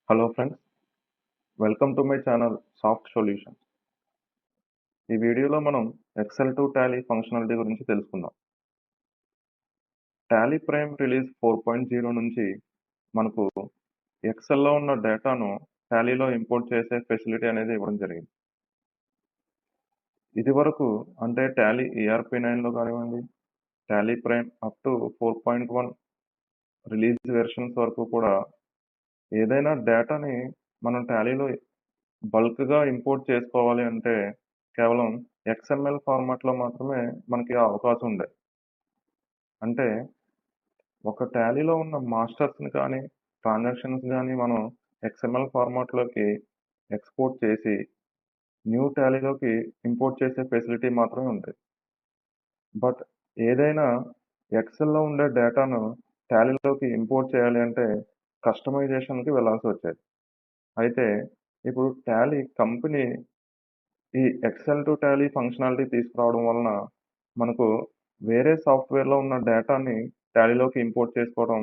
Hello friends, welcome to my channel soft solutions. ఈ వీడియోలో మనం ఎక్సెల్ టు టాలీ ఫంక్షనాలిటీ గురించి తెలుసుకుందాం. టాలీ ప్రైమ్ రిలీజ్ 4.0 నుంచి మనకు ఎక్సెల్‌లో ఉన్న డేటాను టాలీలో ఇంపోర్ట్ చేసే ఫెసిలిటీ అనేది ఇవ్వడం జరిగింది. ఇదివరకు అంటే టాలీ ERP9లో కానివ్వండి, Tally prime up to 4.1 release versions వరకు కూడా ఏదైనా డేటాని మనం టాలీలో బల్క్‌గా ఇంపోర్ట్ చేసుకోవాలి అంటే కేవలం XML ఫార్మాట్‌లో మాత్రమే మనకి ఆ అవకాశం ఉండేది. అంటే ఒక టాలీలో ఉన్న మాస్టర్స్‌ని కానీ, ట్రాన్సాక్షన్స్ గాని మనం XML ఫార్మాట్‌లోకి ఎక్స్‌పోర్ట్ చేసి న్యూ టాలీలోకి ఇంపోర్ట్ చేసే ఫెసిలిటీ మాత్రమే ఉండేది. బట్ ఏదైనా ఎక్సెల్‌లో ఉండే డేటాను టాలీలోకి ఇంపోర్ట్ చేయాలి అంటే కస్టమైజేషన్‌కి వెళ్ళాల్సొచ్చేది. అయితే ఇప్పుడు టాలీ కంపెనీ ఈ ఎక్సెల్ టు టాలీ ఫంక్షనాలిటీ తీసుకురావడం వలన మనకు వేరే సాఫ్ట్‌వేర్‌లో ఉన్న డేటాని టాలీలోకి ఇంపోర్ట్ చేసుకోవడం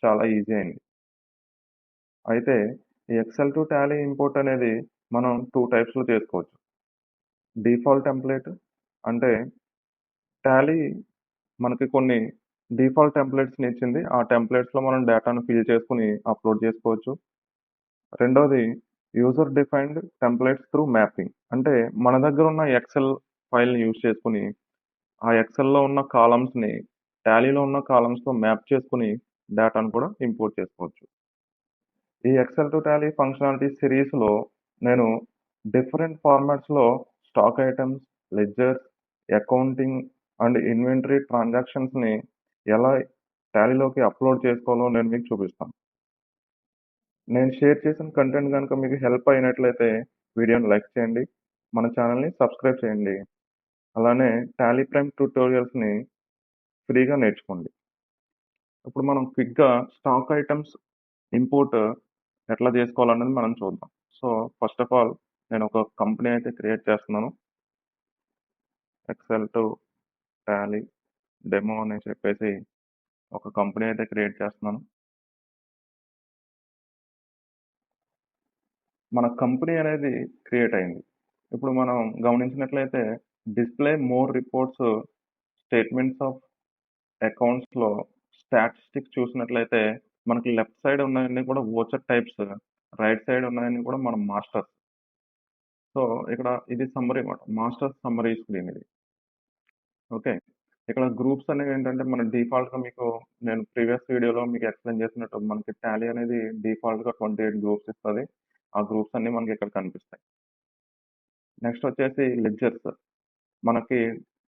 చాలా ఈజీ అయింది. అయితే ఈ ఎక్సెల్ టు టాలీ ఇంపోర్ట్ అనేది మనం 2 టైప్స్‌లో చేసుకోవచ్చు. డిఫాల్ట్ టెంప్లేట్ అంటే టాలీ మనకి కొన్ని డిఫాల్ట్ టెంప్లేట్స్‌ని ఇచ్చింది. ఆ టెంప్లేట్స్‌లో మనం డేటాను ఫిల్ చేసుకొని అప్‌లోడ్ చేసుకోవచ్చు. రెండోది user defined templates through mapping. అంటే మన దగ్గర ఉన్న ఎక్సెల్ ఫైల్‌ని యూజ్ చేసుకొని ఆ ఎక్సెల్‌లో ఉన్న కాలమ్స్‌ని టాలీలో ఉన్న కాలమ్స్‌తో మ్యాప్ చేసుకొని డేటాను కూడా ఇంపోర్ట్ చేసుకోవచ్చు. ఈ ఎక్సెల్ టు టాలీ ఫంక్షనాలిటీ సిరీస్‌లో నేను డిఫరెంట్ ఫార్మాట్స్‌లో stock items, ledgers, accounting and inventory ట్రాన్సాక్షన్స్‌ని ఎలా టాలీలోకి అప్‌లోడ్ చేసుకోవాలో నేను మీకు చూపిస్తాను. నేను షేర్ చేసిన కంటెంట్ గనుక మీకు హెల్ప్ అయినట్లయితే వీడియోని లైక్ చేయండి. మన ఛానెల్‌ని సబ్స్క్రైబ్ చేయండి. అలానే టాలీ ప్రైమ్ ట్యుటోరియల్స్‌ని ఫ్రీగా నేర్చుకోండి. ఇప్పుడు మనం క్విక్‌గా స్టాక్ ఐటెమ్స్ ఇంపోర్ట్ ఎట్లా చేసుకోవాలనేది మనం చూద్దాం. సో, ఫస్ట్ ఆఫ్ ఆల్ నేను ఒక కంపెనీ అయితే క్రియేట్ చేస్తున్నాను. ఎక్సెల్ టు టాలీ డెమో అని చెప్పేసి ఒక కంపెనీ అయితే క్రియేట్ చేస్తున్నాను. మన కంపెనీ అనేది క్రియేట్ అయింది. ఇప్పుడు మనం గమనించినట్లయితే display more reports statements of అకౌంట్స్‌లో స్టాటిస్టిక్స్ చూసినట్లయితే మనకి లెఫ్ట్ సైడ్ ఉన్నయన్నీ కూడా వోచర్ టైప్స్, రైట్ సైడ్ ఉన్నయన్నీ కూడా మన మాస్టర్స్. సో, ఇక్కడ ఇది సమ్మరీ అన్నమాట. మాస్టర్ సమ్మరీ స్క్రీన్ ఇది. ఓకే. ఇక్కడ గ్రూప్స్ అనేవేంటంటే మన డిఫాల్ట్‌గా మీకు నేను ప్రీవియస్ వీడియోలో మీకు ఎక్స్‌ప్లెయిన్ చేసినట్టు మనకి టాలీ అనేది డిఫాల్ట్‌గా 28 గ్రూప్స్ ఇస్తది. ఆ గ్రూప్స్ అన్నీ మనకి ఇక్కడ కనిపిస్తాయి. నెక్స్ట్ వచ్చేసి లెడ్జర్స్. మనకి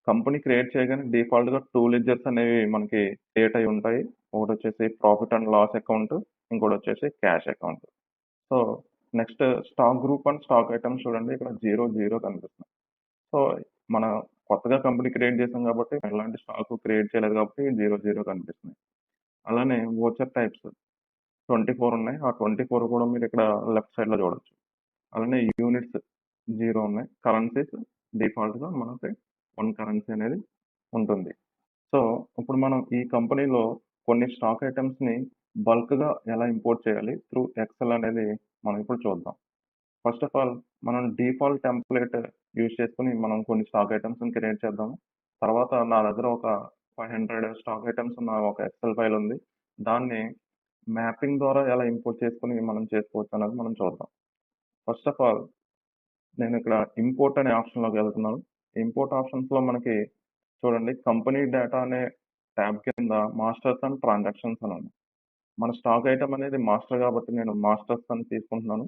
కంపెనీ క్రియేట్ చేయగానే డిఫాల్ట్‌గా 2 లెడ్జర్స్ అనేవి మనకి క్రియేట్ అయ్యి ఉంటాయి. ఒకటొచ్చేసి ప్రాఫిట్ అండ్ లాస్ అకౌంట్. ఇంకోటొచ్చేసి cash account. So, next stock group and stock items చూడండి ఇక్కడ 0, 0 కనిపిస్తుంది. సో, మన కొత్తగా కంపెనీ క్రియేట్ చేసాం కాబట్టి ఎలాంటి స్టాక్ క్రియేట్ చేయలేదు కాబట్టి 0, 0 కనిపిస్తున్నాయి. అలానే వోచర్ టైప్స్ 24 ఉన్నాయి. ఆ 24 కూడా మీరిక్కడ లెఫ్ట్ సైడ్‌లో చూడొచ్చు. అలానే యూనిట్స్ 0 ఉన్నాయి. కరెన్సీస్ డిఫాల్ట్‌గా మనకి 1 కరెన్సీ అనేది ఉంటుంది. సో, ఇప్పుడు మనం ఈ కంపెనీలో కొన్ని స్టాక్ ఐటెమ్స్‌ని బల్క్‌గా ఎలా ఇంపోర్ట్ చేయాలి త్రూ ఎక్సెల్ అనేది మనం ఇప్పుడు చూద్దాం. ఫస్ట్ ఆఫ్ ఆల్ మనం డిఫాల్ట్ టెంప్లేట్ యూజ్ చేసుకొని మనం కొన్ని స్టాక్ ఐటెమ్స్‌ని క్రియేట్ చేద్దాము. తర్వాత నా దగ్గర ఒక 500 స్టాక్ ఐటెమ్స్ ఉన్న ఒక ఎక్సెల్ ఫైల్ ఉంది. దాన్ని మ్యాపింగ్ ద్వారా ఎలా ఇంపోర్ట్ చేసుకొని మనం చేసుకోవచ్చు అనేది మనం చూద్దాం. ఫస్ట్ ఆఫ్ ఆల్ నేను ఇక్కడ ఇంపోర్ట్ అనే ఆప్షన్‌లోకి వెళ్తున్నాను. ఇంపోర్ట్ ఆప్షన్స్‌లో మనకి చూడండి కంపెనీ డేటా అనే ట్యాబ్ కింద మాస్టర్స్ అండ్ ట్రాన్సాక్షన్స్ అని ఉంది. మన స్టాక్ ఐటెమ్ అనేది మాస్టర్ కాబట్టి నేను మాస్టర్స్ అని తీసుకుంటున్నాను.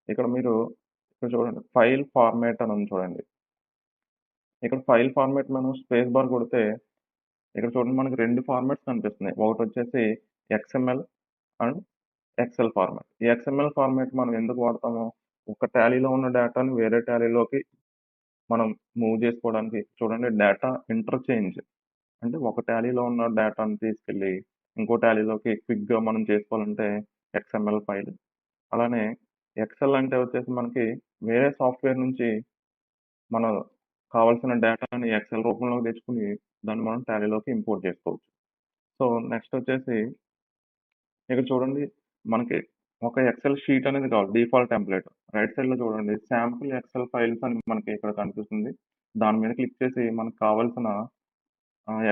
ఇక్కడ మీరు ఇక్కడ చూడండి ఫైల్ ఫార్మాట్ అని ఉంది చూడండి. ఇక్కడ ఫైల్ ఫార్మాట్ మనం స్పేస్ బార్ కొడితే ఇక్కడ చూడండి మనకి 2 ఫార్మాట్స్ కనిపిస్తున్నాయి. ఒకటొచ్చేసి ఎక్స్ఎంఎల్ అండ్ ఎక్సెల్ ఫార్మాట్. ఈ ఎక్స్ఎంఎల్ ఫార్మాట్ మనం ఎందుకు వాడతాము? ఒక టాలీలో ఉన్న డేటాని వేరే టాలీలోకి మనం మూవ్ చేసుకోవడానికి చూడండి డేటా ఇంటర్చేంజ్. అంటే ఒక టాలీలో ఉన్న డేటాను తీసుకెళ్ళి ఇంకో టాలీలోకి క్విక్‌గా మనం చేసుకోవాలంటే ఎక్స్ఎంఎల్ ఫైల్. అలానే ఎక్సెల్ అంటే వచ్చేసి మనకి వేరే సాఫ్ట్‌వేర్ నుంచి మనం కావాల్సిన డేటాని ఎక్సెల్ రూపంలోకి తెచ్చుకొని దాన్ని మనం టాలీలోకి ఇంపోర్ట్ చేసుకోవచ్చు. సో, నెక్స్ట్ వచ్చేసి ఇక్కడ చూడండి మనకి ఒక ఎక్సెల్ షీట్ అనేది కావాలి. Default template. రైట్ సైడ్‌లో చూడండి. శాంపుల్ ఎక్సెల్ ఫైల్స్ అని మనకి ఇక్కడ కనిపిస్తుంది. దాని మీద క్లిక్ చేసి మనకు కావాల్సిన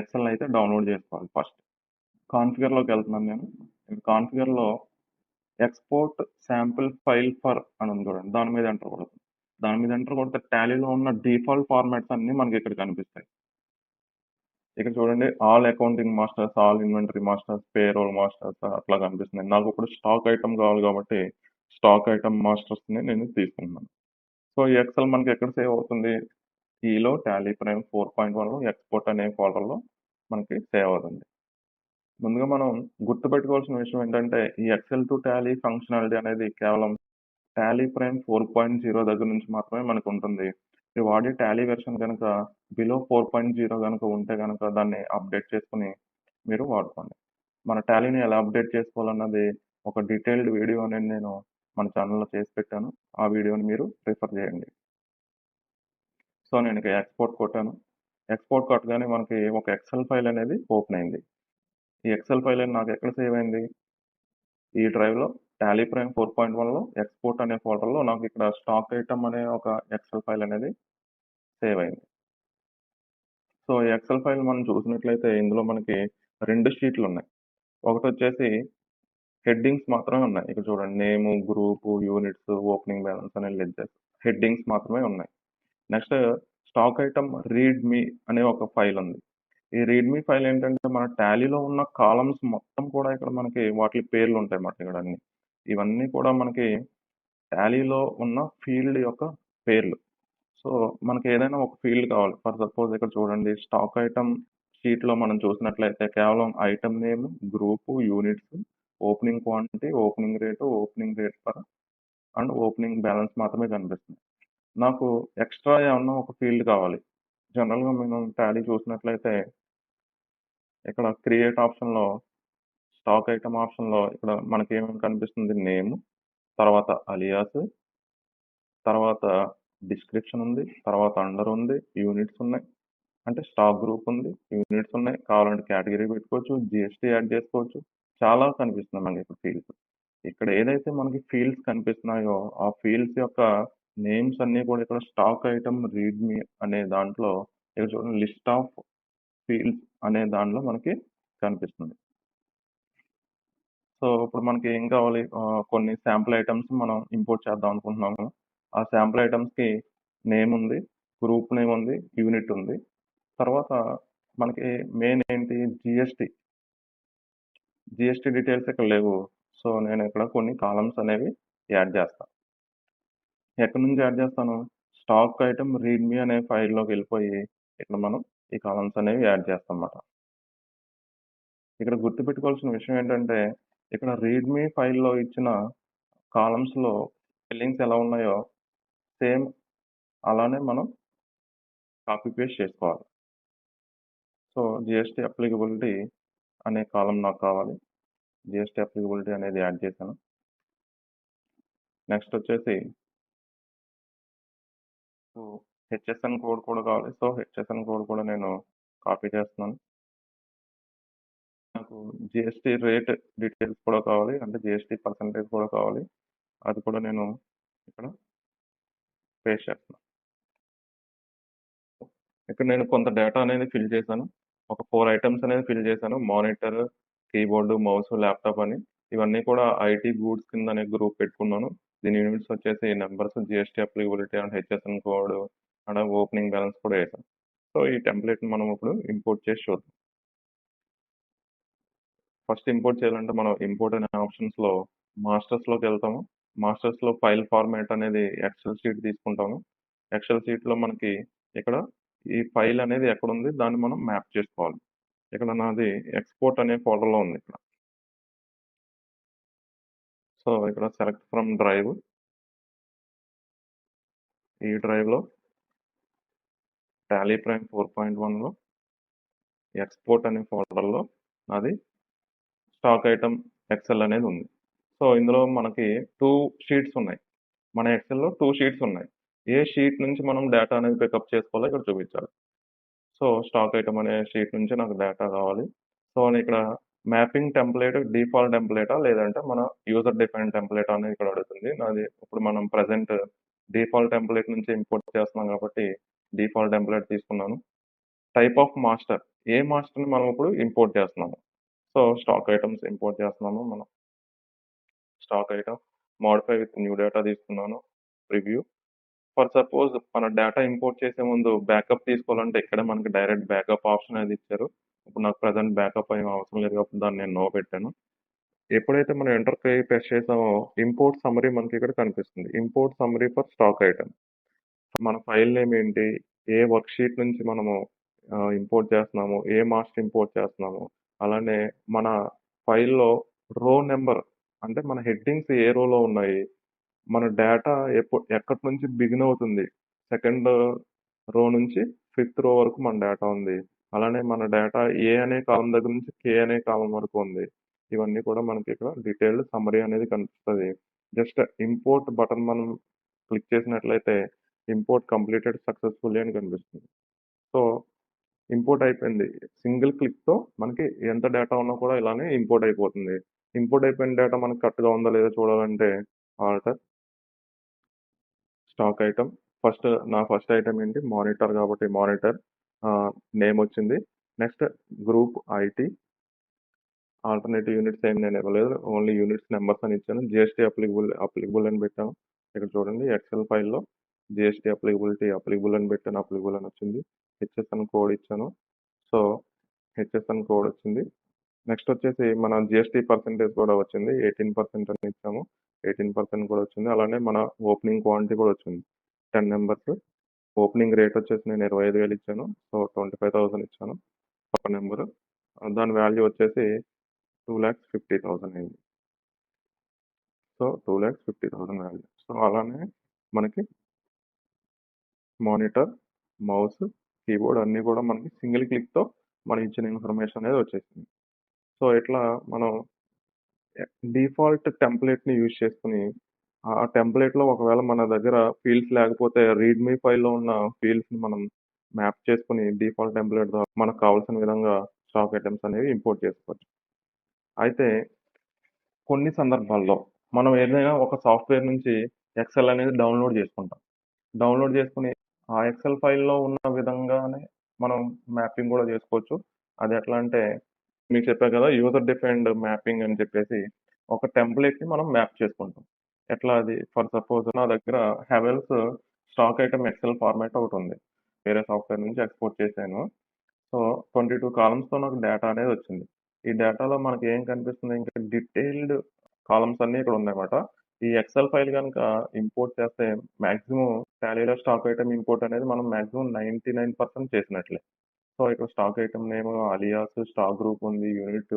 ఎక్సెల్‌ని అయితే డౌన్‌లోడ్ చేసుకోవాలి ఫస్ట్. కాన్ఫిగర్‌లోకెళ్తున్నాను నేను. కాన్ఫిగర్‌లో ఎక్స్‌పోర్ట్ శాంపుల్ ఫైల్ ఫర్ అని ఉంది చూడండి. దాని మీద ఎంటర్ కొడతాను. దాని మీద ఎంటర్ కొడితే టాలీలో ఉన్న డిఫాల్ట్ ఫార్మాట్స్ అన్నీ మనకి ఇక్కడ కనిపిస్తాయి. ఇక్కడ చూడండి all accounting masters, all inventory masters, payroll masters అట్లా కనిపిస్తున్నాయి. నాకు ఇప్పుడు స్టాక్ ఐటమ్ కావాలి కాబట్టి స్టాక్ ఐటమ్ మాస్టర్స్‌ని నేను తీసుకుంటున్నాను. సో, ఈ ఎక్సెల్ మనకి ఎక్కడ సేవ్ అవుతుంది? కీలో టాలీ ప్రైమ్ 4.1లో ఎక్స్‌పోర్ట్ అనే ఫోల్డర్‌లో మనకి సేవ్ అవుతుంది. ముందుగా మనం గుర్తుపెట్టుకోవాల్సిన విషయం ఏంటంటే, ఈ ఎక్సెల్ టు టాలీ ఫంక్షనాలిటీ అనేది కేవలం టాలీ ప్రైమ్ 4.0 దగ్గర నుంచి మాత్రమే మనకుంటుంది. మీరు వాడే టాలీ వెర్షన్ గనక బిలో 4.0 గనక ఉంటే గనక దాన్ని అప్‌డేట్ చేసుకొని మీరు వాడుకోండి. మన టాలీని ఎలా అప్‌డేట్ చేసుకోవాలన్నది ఒక డీటెయిల్డ్ వీడియో అనేది నేను మన ఛానెల్‌లో చేసి పెట్టాను. ఆ వీడియోని మీరు రిఫర్ చేయండి. సో, నేను ఇక ఎక్స్‌పోర్ట్ కొట్టాను. ఎక్స్‌పోర్ట్ కొట్టగానే మనకి ఒక ఎక్సెల్ ఫైల్ అనేది ఓపెన్ అయింది. ఈ ఎక్సెల్ ఫైల్ అనేది నాకు ఎక్కడ సేవ్ అయింది? ఈ డ్రైవ్‌లో టాలీ ప్రైమ్ 4.1లో ఎక్స్‌పోర్ట్ అనే ఫోల్డర్‌లో నాకు ఇక్కడ స్టాక్ ఐటమ్ అనే ఒక ఎక్సెల్ ఫైల్ అనేది సేవ్ అయింది. సో, ఈ ఎక్సెల్ ఫైల్ మనం చూసినట్లయితే ఇందులో మనకి 2 షీట్లున్నాయి. ఒకటొచ్చేసి హెడ్డింగ్స్ మాత్రమే ఉన్నాయి. ఇక్కడ చూడండి నేము, గ్రూపు, యూనిట్స్, ఓపెనింగ్ బ్యాలెన్స్ అనే లెడ్జెస్. హెడ్డింగ్స్ మాత్రమే ఉన్నాయి. నెక్స్ట్ స్టాక్ ఐటమ్ రీడ్ మీ అనే ఒక ఫైల్ ఉంది. ఈ రీడ్ మీ ఫైల్ ఏంటంటే మన టాలీలో ఉన్న కాలమ్స్ మొత్తం కూడా ఇక్కడ మనకి వాటి పేర్లు ఉంటాయన్నమాట ఇక్కడ అన్ని. ఇవన్నీ కూడా మనకి టాలీలో ఉన్న ఫీల్డ్ యొక్క పేర్లు. సో, మనకి ఏదైనా ఒక ఫీల్డ్ కావాలి. ఫర్ సపోజ్ ఇక్కడ చూడండి స్టాక్ ఐటమ్ షీట్‌లో మనం చూసినట్లయితే కేవలం item name, group, units, opening quantity, opening rate per and opening balance మాత్రమే కనిపిస్తుంది. నాకు ఎక్స్‌ట్రా ఏమన్నా ఒక ఫీల్డ్ కావాలి. జనరల్‌గా మనం టాలీ చూసినట్లయితే ఇక్కడ క్రియేట్ ఆప్షన్‌లో స్టాక్ ఐటమ్ ఆప్షన్‌లో ఇక్కడ మనకేమేమి కనిపిస్తుంది నేమ్, తర్వాత అలియాస్, తర్వాత డిస్క్రిప్షన్ ఉంది, తర్వాత అండర్ ఉంది, యూనిట్స్ ఉన్నాయి. అంటే స్టాక్ గ్రూప్ ఉంది, యూనిట్స్ ఉన్నాయి. కావాలంటే కేటగిరీ పెట్టుకోవచ్చు, జీఎస్టీ యాడ్ చేసుకోవచ్చు. చాలా కనిపిస్తున్నాయి మనకి ఇక్కడ ఫీల్డ్స్. ఇక్కడ ఏదైతే మనకి ఫీల్డ్స్ కనిపిస్తున్నాయో ఆ ఫీల్డ్స్ యొక్క నేమ్స్ అన్నీ కూడా ఇక్కడ స్టాక్ ఐటమ్ రీడ్ మీ అనే దాంట్లో ఇక్కడ చూడండి లిస్ట్ ఆఫ్ ఫీల్డ్స్ అనే దాంట్లో మనకి కనిపిస్తుంది. సో, ఇప్పుడు మనకి ఏం కావాలి? కొన్ని శాంపుల్ ఐటెమ్స్ మనం ఇంపోర్ట్ చేద్దాం అనుకుంటున్నాము. ఆ శాంపుల్ ఐటెమ్స్‌కి నేమ్ ఉంది, గ్రూప్ నేమ్ ఉంది, యూనిట్ ఉంది. తర్వాత మనకి మెయిన్ ఏంటి? జీఎస్టీ డీటెయిల్స్ ఇక్కడ లేవు. సో, నేను ఇక్కడ కొన్ని కాలమ్స్ అనేవి యాడ్ చేస్తా. ఎక్కడి నుంచి యాడ్ చేస్తాను? స్టాక్ ఐటమ్ రీడ్ మీ అనే ఫైల్‌లోకెళ్ళిపోయి ఇక్కడ మనం ఈ కాలమ్స్ అనేవి యాడ్ చేస్తామన్నమాట. ఇక్కడ గుర్తుపెట్టుకోవాల్సిన విషయం ఏంటంటే, ఇక్కడ రీడ్ మీ ఫైల్‌లో ఇచ్చిన కాలమ్స్‌లో స్పెల్లింగ్స్ ఎలా ఉన్నాయో సేమ్ అలానే మనం కాపీ పేస్ట్ చేసుకోవాలి. సో, జీఎస్టీ అప్లికబిలిటీ అనే కాలమ్ నాకు కావాలి. జీఎస్టీ అప్లికబిలిటీ అనేది యాడ్ చేశాను. నెక్స్ట్ వచ్చేసి సో, హెచ్ఎస్ఎన్ కోడ్ కూడా కావాలి. సో, హెచ్ఎస్ఎన్ కోడ్ కూడా నేను కాపీ చేస్తున్నాను. నాకు జీఎస్టీ రేట్ డీటెయిల్స్ కూడా కావాలి. అంటే జీఎస్టీ పర్సెంటేజ్ కూడా కావాలి. అది కూడా నేను ఇక్కడ పేస్ట్ చేస్తున్నాను. ఇక్కడ నేను కొంత డేటా అనేది ఫిల్ చేశాను. ఒక 4 ఐటెమ్స్ అనేది ఫిల్ చేశాను. మానిటర్, కీబోర్డ్, మౌస్, ల్యాప్‌టాప్ అని. ఇవన్నీ కూడా ఐటీ గూడ్స్ కింద అనే గ్రూప్ పెట్టుకున్నాను. దీని యూనిట్స్ వచ్చేసి numbers, GST applicability and HSN code and opening balance కూడా వేశాను. సో, ఈ టెంప్లేట్‌ని మనం ఇప్పుడు ఇంపోర్ట్ చేసి చూద్దాం. ఫస్ట్ ఇంపోర్ట్ చేయాలంటే మనం ఇంపోర్ట్ అనే ఆప్షన్స్‌లో మాస్టర్స్‌లోకి వెళ్తాము. మాస్టర్స్‌లో ఫైల్ ఫార్మాట్ అనేది ఎక్సెల్ షీట్ తీసుకుంటాము. ఎక్సెల్ షీట్‌లో మనకి ఇక్కడ ఈ ఫైల్ అనేది ఎక్కడుంది దాన్ని మనం మ్యాప్ చేసుకోవాలి. ఇక్కడ నాది ఎక్స్‌పోర్ట్ అనే ఫోల్డర్‌లో ఉంది ఇక్కడ. సో, ఇక్కడ సెలెక్ట్ ఫ్రమ్ డ్రైవ్. ఈ డ్రైవ్‌లో టాలీ ప్రైమ్ 4.1లో ఎక్స్‌పోర్ట్ అనే ఫోల్డర్‌లో నాది స్టాక్ ఐటమ్ ఎక్సెల్ అనేది ఉంది. సో, ఇందులో మనకి 2 షీట్స్ ఉన్నాయి. మన ఎక్సెల్‌లో 2 షీట్స్ ఉన్నాయి. ఏ షీట్ నుంచి మనం డేటా అనేది పికప్ చేసుకోవాలో ఇక్కడ చూపించాలి. సో, స్టాక్ ఐటమ్ అనే షీట్ నుంచి నాకు డేటా కావాలి. సో, నేను ఇక్కడ మ్యాపింగ్ టెంప్లేట్ డిఫాల్ట్ టెంప్లేటా? లేదంటే మన యూజర్ డిఫైన్డ్ టెంప్లేటా అనేది ఇక్కడ అడుగుతుంది. నాది ఇప్పుడు మనం ప్రెజెంట్ డిఫాల్ట్ టెంప్లేట్ నుంచి ఇంపోర్ట్ చేస్తున్నాం కాబట్టి డిఫాల్ట్ టెంప్లేట్ తీసుకున్నాను. Type of master. ఏ మాస్టర్‌ని మనం ఇప్పుడు ఇంపోర్ట్ చేస్తున్నాము. సో, స్టాక్ ఐటెమ్స్ ఇంపోర్ట్ చేస్తున్నాము మనం. Stock item modify with new data తీసుకున్నాను. ప్రివ్యూ. ఫర్ సపోజ్ మన డేటా ఇంపోర్ట్ చేసే ముందు బ్యాకప్ తీసుకోవాలంటే ఇక్కడే మనకి డైరెక్ట్ బ్యాకప్ ఆప్షన్ అనేది ఇచ్చారు. ఇప్పుడు నాకు ప్రెజెంట్ బ్యాకప్ ఏమి అవసరం లేదు కాబట్టి దాన్ని నేను నో పెట్టాను. ఎప్పుడైతే మనం ఎంటర్ ప్రెస్ చేసామో ఇంపోర్ట్ సమ్మరీ మనకి ఇక్కడ కనిపిస్తుంది. Import summary for stock item. మన ఫైల్ నేమ్ ఏంటి? ఏ వర్క్ షీట్ నుంచి మనము ఇంపోర్ట్ చేస్తున్నాము? ఏ మాస్టర్ ఇంపోర్ట్ చేస్తున్నాము? అలానే మన ఫైల్‌లో రో నంబర్ అంటే మన హెడ్డింగ్స్ ఏ రోలో ఉన్నాయి? మన డేటా ఎక్కడి నుంచి బిగిన్ అవుతుంది? సెకండ్ రో నుంచి ఫిఫ్త్ రో వరకు మన డేటా ఉంది. అలానే మన డేటా ఏ అనే కాలమ్ దగ్గర నుంచి కే అనే కాలమ్ వరకు ఉంది. ఇవన్నీ కూడా మనకి ఇక్కడ డీటెయిల్డ్ సమ్మరీ అనేది కనిపిస్తది. జస్ట్ ఇంపోర్ట్ బటన్ మనం క్లిక్ చేసినట్లయితే ఇంపోర్ట్ కంప్లీటెడ్ సక్సెస్‌ఫుల్లీ అని కనిపిస్తుంది. సో, ఇంపోర్ట్ అయిపోయింది. సింగిల్ క్లిక్‌తో మనకి ఎంత డేటా ఉన్నా కూడా ఇలానే ఇంపోర్ట్ అయిపోతుంది. ఇంపోర్ట్ అయిపోయిన డేటా మనకు కరెక్ట్‌గా ఉందా లేదా చూడాలంటే ఆల్టర్ స్టాక్ ఐటెమ్. నా ఫస్ట్ ఐటెమ్ ఏంటి? మానిటర్ కాబట్టి మానిటర్ నేమ్ వచ్చింది. Next group IT. Alternative units ఏమి నేను ఇవ్వలేదు. ఓన్లీ యూనిట్స్ నంబర్స్ అని ఇచ్చాను. జీఎస్టీ అప్లికబుల్ అని పెట్టాను. ఇక్కడ చూడండి ఎక్సెల్ ఫైల్‌లో జీఎస్టీ అప్లికబుల్ అని పెట్టాను. అప్లికబుల్ అని వచ్చింది. హెచ్ఎస్ఎన్ కోడ్ ఇచ్చాను. సో, హెచ్ఎస్ఎన్ కోడ్ వచ్చింది. నెక్స్ట్ వచ్చేసి మన జీఎస్టీ పర్సెంటేజ్ కూడా వచ్చింది. 18% అని ఇచ్చాము. 18% కూడా వచ్చింది. అలానే మన ఓపెనింగ్ క్వాంటిటీ కూడా వచ్చింది. 10 మెంబర్స్. ఓపెనింగ్ రేట్ వచ్చేసి నేను 25,000 ఇచ్చాను. సో, 25,000 ఇచ్చాను. ఒక నంబరు. దాని వాల్యూ వచ్చేసి 2,50,000 అయింది. So, 2,50,000 value. సో, అలానే మనకి మానిటర్, మౌస్, కీబోర్డ్ అన్నీ కూడా మనకి సింగిల్ క్లిక్‌తో మనం ఇచ్చిన ఇన్ఫర్మేషన్ అనేది వచ్చేసింది. సో, ఇట్లా మనం డిఫాల్ట్ టెంప్లేట్‌ని యూజ్ చేసుకొని ఆ టెంప్లేట్‌లో ఒకవేళ మన దగ్గర ఫీల్డ్స్ లేకపోతే రీడ్‌మీ ఫైల్‌లో ఉన్న ఫీల్డ్స్‌ని మనం మ్యాప్ చేసుకొని డిఫాల్ట్ టెంప్లేట్ ద్వారా మనకు కావాల్సిన విధంగా స్టాక్ ఐటెమ్స్ అనేవి ఇంపోర్ట్ చేసుకోవచ్చు. అయితే కొన్ని సందర్భాల్లో మనం ఏదైనా ఒక సాఫ్ట్‌వేర్ నుంచి ఎక్సెల్ అనేది డౌన్‌లోడ్ చేసుకుంటాం. డౌన్‌లోడ్ చేసుకొని ఆ ఎక్సెల్ ఫైల్‌లో ఉన్న విధంగానే మనం మ్యాపింగ్ కూడా చేసుకోవచ్చు. అది ఎట్లా అంటే మీకు చెప్పా కదా! యూజర్ డిఫైన్డ్ మ్యాపింగ్ అని చెప్పేసి ఒక టెంప్లేట్‌ని మనం మ్యాప్ చేసుకుంటాం. ఎట్లా అది ఫర్ సపోజ్ నా దగ్గర Havells stock item excel format ఒకటుంది. వేరే సాఫ్ట్‌వేర్ నుంచి ఎక్స్‌పోర్ట్ చేశాను. సో, 22 కాలమ్స్‌తో నాకు డేటా అనేది వచ్చింది. ఈ డేటాలో మనకి ఏం కనిపిస్తుంది ఇంకా డీటెయిల్డ్ కాలమ్స్ అన్నీ ఇక్కడ ఉన్నాయన్నమాట. ఈ ఎక్సెల్ ఫైల్ గనుక ఇంపోర్ట్ చేస్తే మాక్సిమం టాలీలో స్టాక్ ఐటెమ్ ఇంపోర్ట్ అనేది మనం మాక్సిమం 99% చేసినట్లే. సో, ఇక్కడ stock item name, alias, stock group ఉంది, యూనిట్,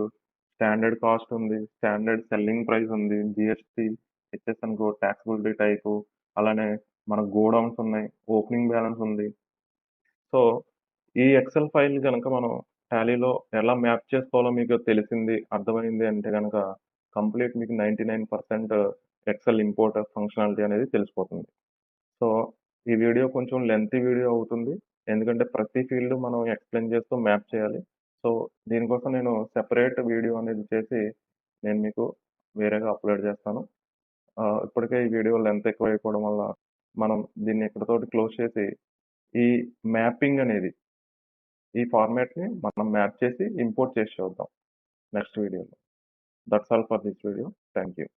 స్టాండర్డ్ కాస్ట్ ఉంది, స్టాండర్డ్ సెల్లింగ్ ప్రైస్ ఉంది, జీఎస్టీ, హెచ్ఎస్ఎన్ కోడ్, టాక్సబిలిటీ టైపు, అలానే మన గోడౌన్స్ ఉన్నాయి, ఓపెనింగ్ బ్యాలెన్స్ ఉంది. సో, ఈ ఎక్సెల్ ఫైల్ గనక మనం టాలీలో ఎలా మ్యాప్ చేసుకోవాలో మీకు తెలిసింది, అర్థమైంది అంటే గనక కంప్లీట్ మీకు 99% ఎక్సెల్ ఇంపోర్ట్ ఫంక్షనాలిటీ అనేది తెలిసిపోతుంది. సో, ఈ వీడియో కొంచెం లెంతీ వీడియో అవుతుంది. ఎందుకంటే ప్రతి ఫీల్డ్ మనం ఎక్స్‌ప్లెయిన్ చేస్తూ మ్యాప్ చేయాలి. సో, దీనికోసం నేను సెపరేట్ వీడియో అనేది చేసి నేను మీకు వేరేగా అప్‌లోడ్ చేస్తాను. ఇప్పటికే ఈ వీడియో లెంత్ ఎక్కువైపోవడం వల్ల మనం దీన్ని ఇక్కడితోటి క్లోజ్ చేసి ఈ మ్యాపింగ్ అనేది ఈ ఫార్మాట్‌ని మనం మ్యాప్ చేసి ఇంపోర్ట్ చేసి చూద్దాం నెక్స్ట్ వీడియోలో. That's all for this video. Thank you.